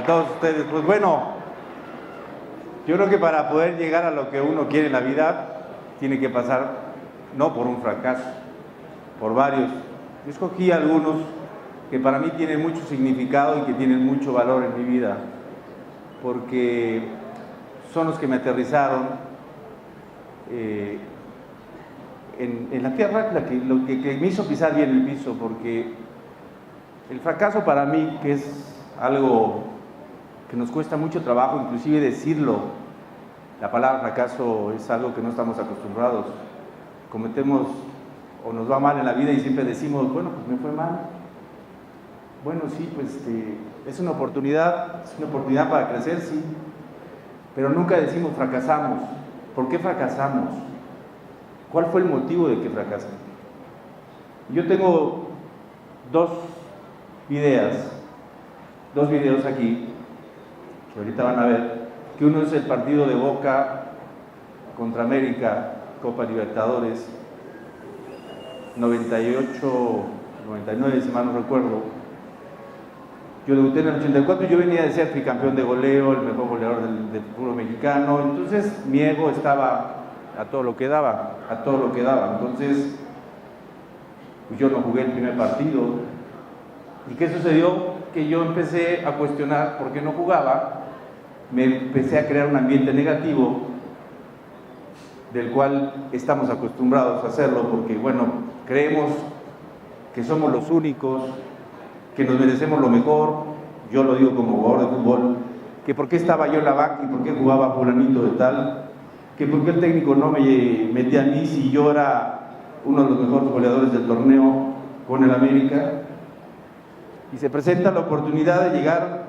todos ustedes. Pues bueno, yo creo que para poder llegar a lo que uno quiere en la vida, tiene que pasar no por un fracaso, por varios. Yo escogí algunos que para mí tienen mucho significado y que tienen mucho valor en mi vida, porque son los que me aterrizaron en la tierra, lo que me hizo pisar bien el piso, porque el fracaso para mí, que es algo que nos cuesta mucho trabajo, inclusive decirlo, la palabra fracaso es algo que no estamos acostumbrados. Cometemos o nos va mal en la vida y siempre decimos, bueno, pues me fue mal. Bueno, sí, pues es una oportunidad para crecer, sí, pero nunca decimos fracasamos. ¿Por qué fracasamos? ¿Cuál fue el motivo de que fracasamos? Yo tengo dos videos aquí, que ahorita van a ver, que uno es el partido de Boca contra América, Copa Libertadores, 98, 99, si mal no recuerdo. Yo debuté en el 84 y yo venía de ser tricampeón de goleo, el mejor goleador del fútbol mexicano, entonces mi ego estaba a todo lo que daba, entonces pues yo no jugué el primer partido. ¿Y qué sucedió? Que yo empecé a cuestionar por qué no jugaba, me empecé a crear un ambiente negativo, del cual estamos acostumbrados a hacerlo, porque bueno, creemos que somos los únicos, que nos merecemos lo mejor. Yo lo digo como jugador de fútbol, que por qué estaba yo en la banca y por qué jugaba fulanito de tal, que por qué el técnico no me metía a mí si yo era uno de los mejores goleadores del torneo con el América. Y se presenta la oportunidad de llegar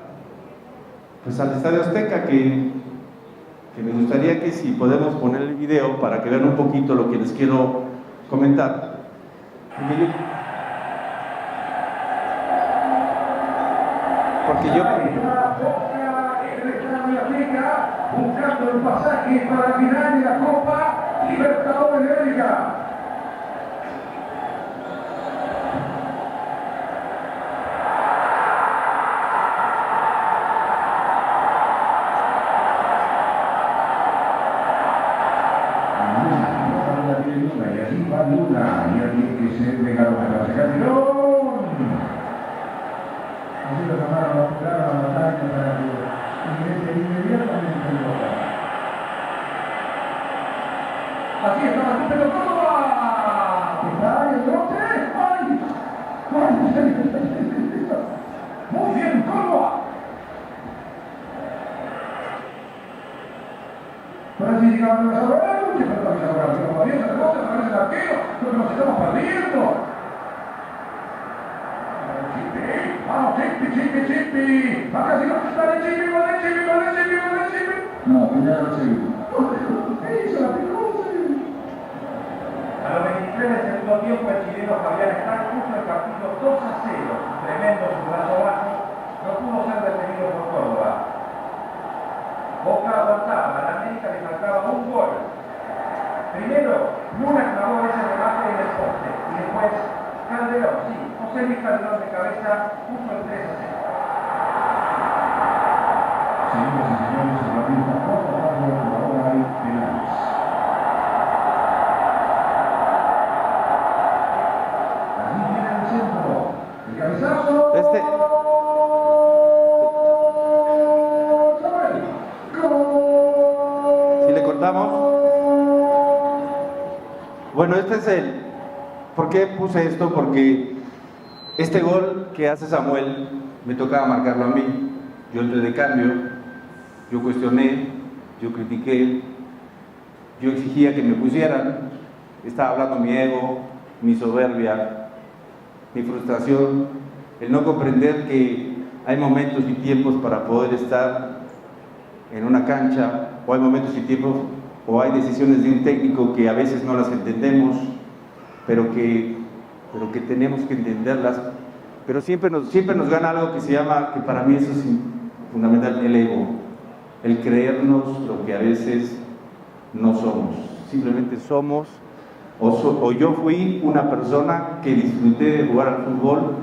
pues al Estadio Azteca, que me gustaría que si podemos poner el video para que vean un poquito lo que les quiero comentar. Porque yo buscando el pasaje para la final de la Copa Libertadores de América. Y allí va Luna, y alguien que se venga a la campeón. Así lo llamaron a jugar a la batalla para que ingrese inmediatamente en Boca. Así está la Copa de Córdoba. Está ahí el brote. ¡Ay! Muy bien, Córdoba. Ahora sí llegamos a ver. ¿Qué pasa? Ahora bien, se rebote, aparece el arquero. Lo que nos estamos perdiendo. Vamos, Chipi. Acá si no está el Chipi. No, ya lo seguimos. ¿Qué hizo la pelota? A los 23 del segundo tiempo, el chileno Fabián Están puso el partido 2-0. Tremendo su brazo bajo. No pudo ser detenido por Córdoba. Boca avanzaba, a la América le faltaba un gol. Primero, Luna clavó ese remate en el poste. Y después, Calderón, sí. José Luis Calderón de cabeza puso el 3-0. Señoras y señores, el partido está por ahora hay penales. Allí viene el centro. El cabezazo. Si le cortamos. Bueno, este es el... ¿Por qué puse esto? Porque este gol que hace Samuel me tocaba marcarlo a mí. Yo entré de cambio, yo cuestioné, yo critiqué, yo exigía que me pusieran. Estaba hablando mi ego, mi soberbia, mi frustración, el no comprender que hay momentos y tiempos para poder estar en una cancha, o hay momentos y tiempos, o hay decisiones de un técnico que a veces no las entendemos, pero que tenemos que entenderlas. Pero siempre nos gana algo que se llama, que para mí eso es fundamental, el ego, el creernos lo que a veces no somos. Simplemente somos, o yo fui una persona que disfruté de jugar al fútbol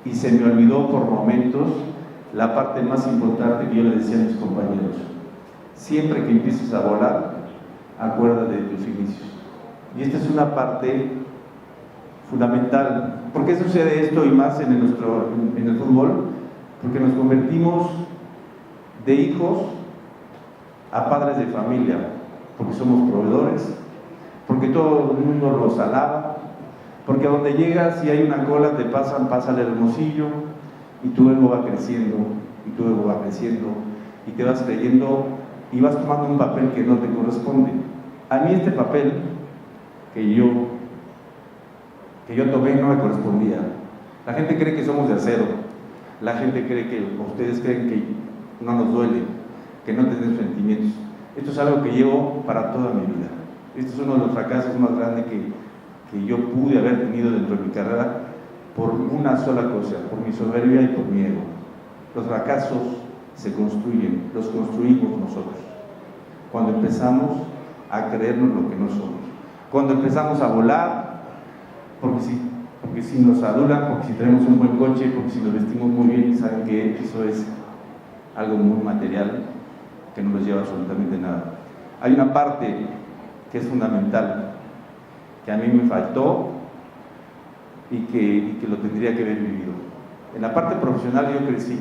y se me olvidó por momentos la parte más importante que yo le decía a mis compañeros: siempre que empieces a volar, acuérdate de tus inicios. Y esta es una parte fundamental. ¿Por qué sucede esto y más en el fútbol? Porque nos convertimos de hijos a padres de familia, porque somos proveedores, porque todo el mundo los alaba, porque a donde llegas, si hay una cola, te pasa el Hermosillo, y tu ego va creciendo, y tu ego va creciendo, y te vas creyendo, y vas tomando un papel que no te corresponde. A mí este papel que yo tomé no me correspondía. La gente cree que somos de acero, la gente cree que, ustedes creen que no nos duele, que no tenemos sentimientos. Esto es algo que llevo para toda mi vida. Este es uno de los fracasos más grandes que yo pude haber tenido dentro de mi carrera, por una sola cosa: por mi soberbia y por mi ego. Los fracasos se construyen, los construimos nosotros, cuando empezamos a creernos lo que no somos, cuando empezamos a volar, porque si nos adulan, porque si tenemos un buen coche, porque si nos vestimos muy bien, saben que eso es algo muy material que no nos lleva absolutamente nada. Hay una parte que es fundamental, que a mí me faltó y que lo tendría que haber vivido. En la parte profesional yo crecí,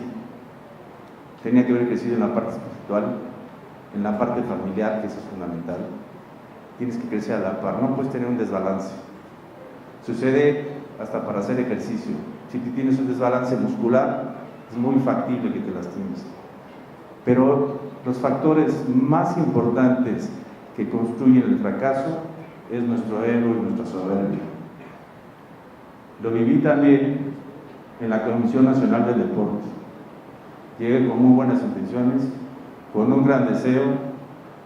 tenía que haber crecido en la parte espiritual, en la parte familiar, que eso es fundamental. Tienes que crecer a la par, no puedes tener un desbalance. Sucede hasta para hacer ejercicio. Si tú tienes un desbalance muscular, es muy factible que te lastimes. Pero los factores más importantes que construyen el fracaso es nuestro ego y nuestra soberbia. Lo viví también en la Comisión Nacional del Deporte. Llegué con muy buenas intenciones, con un gran deseo,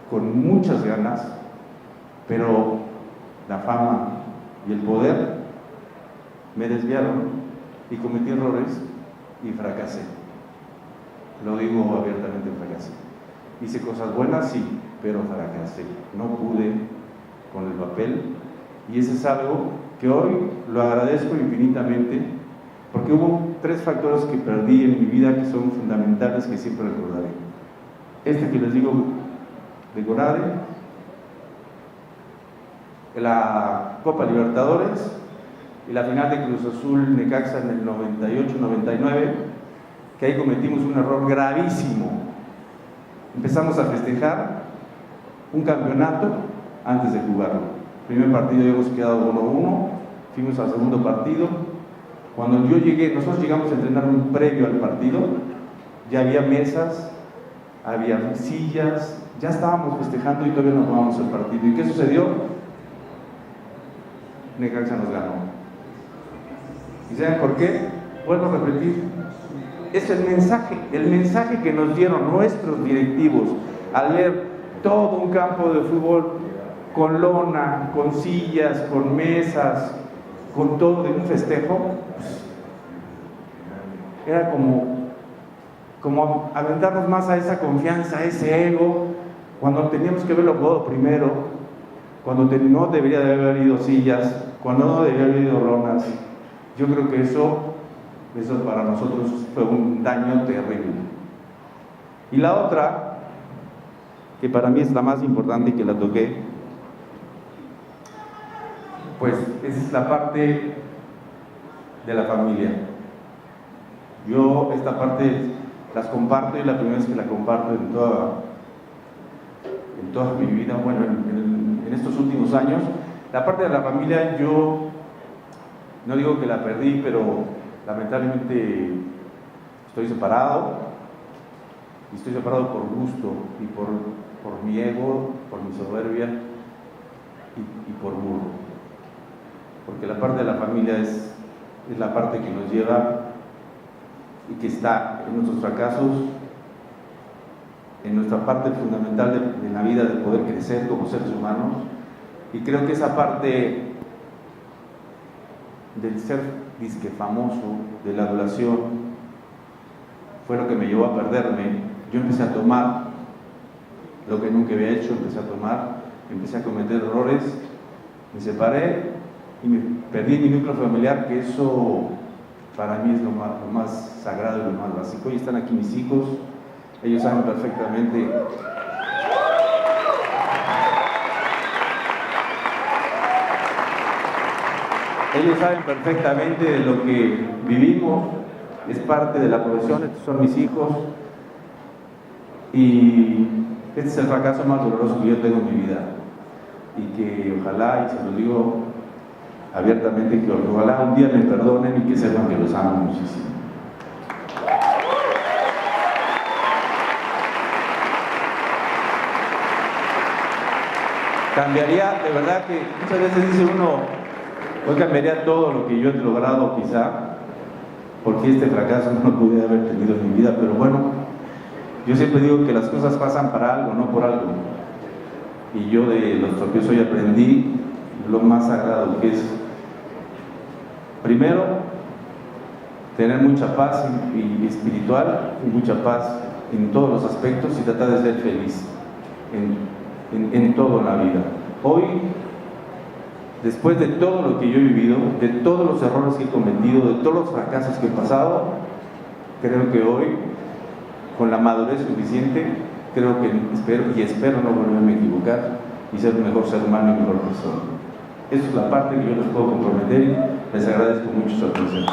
con muchas ganas, pero la fama y el poder me desviaron y cometí errores y fracasé. Lo digo abiertamente, fracasé. Hice cosas buenas, sí, pero fracasé. No pude con el papel, y eso es algo que hoy lo agradezco infinitamente, porque hubo 3 factores que perdí en mi vida que son fundamentales, que siempre recordaré. Este que les digo de Gorade, la Copa Libertadores y la final de Cruz Azul Necaxa en el 98-99, que ahí cometimos un error gravísimo. Empezamos a festejar un campeonato antes de jugarlo. Primer partido habíamos quedado 1-1, fuimos al segundo partido. Cuando yo llegué, nosotros llegamos a entrenar un previo al partido, ya había mesas, había sillas, ya estábamos festejando y todavía no jugamos el partido. ¿Y qué sucedió? Necaxa nos ganó. ¿Y saben por qué? Vuelvo a repetir, es el mensaje que nos dieron nuestros directivos al ver todo un campo de fútbol con lona, con sillas, con mesas, con todo de un festejo. Pues, era como aventarnos más a esa confianza, a ese ego, cuando teníamos que verlo todo primero, cuando no debería de haber ido sillas, cuando no debería haber ido lonas. Yo creo que eso para nosotros fue un daño terrible. Y la otra, que para mí es la más importante y que la toqué, pues es la parte de la familia. Yo esta parte las comparto, y la primera vez que la comparto en toda mi vida, bueno, en estos últimos años. La parte de la familia, yo no digo que la perdí, pero lamentablemente estoy separado, y estoy separado por gusto y por mi ego, por mi soberbia y por burro, porque la parte de la familia es la parte que nos lleva y que está en nuestros fracasos, en nuestra parte fundamental de la vida, de poder crecer como seres humanos. Y creo que esa parte del ser disque famoso, de la adulación, fue lo que me llevó a perderme. Yo empecé a tomar lo que nunca había hecho, empecé a cometer errores, me separé y me perdí mi núcleo familiar, que eso para mí es lo más sagrado y lo más básico. Hoy están aquí mis hijos, ellos saben perfectamente de lo que vivimos, es parte de la profesión, estos son mis hijos y este es el fracaso más doloroso que yo tengo en mi vida y que ojalá, y se lo digo abiertamente, que ojalá un día me perdonen y que sepan que los amo muchísimo. Cambiaría, de verdad que muchas veces dice uno, hoy cambiaría todo lo que yo he logrado quizá, porque este fracaso no lo pude haber tenido en mi vida, pero bueno, yo siempre digo que las cosas pasan para algo, no por algo. Y yo de los tropiezos hoy aprendí lo más sagrado, que es, primero, tener mucha paz y espiritual y mucha paz en todos los aspectos y tratar de ser feliz en todo en la vida. Hoy, después de todo lo que yo he vivido, de todos los errores que he cometido, de todos los fracasos que he pasado, creo que hoy, con la madurez suficiente, creo que espero no volverme a equivocar y ser un mejor ser humano y mejor persona. Esa es la parte que yo les puedo comprometer y les agradezco mucho su atención.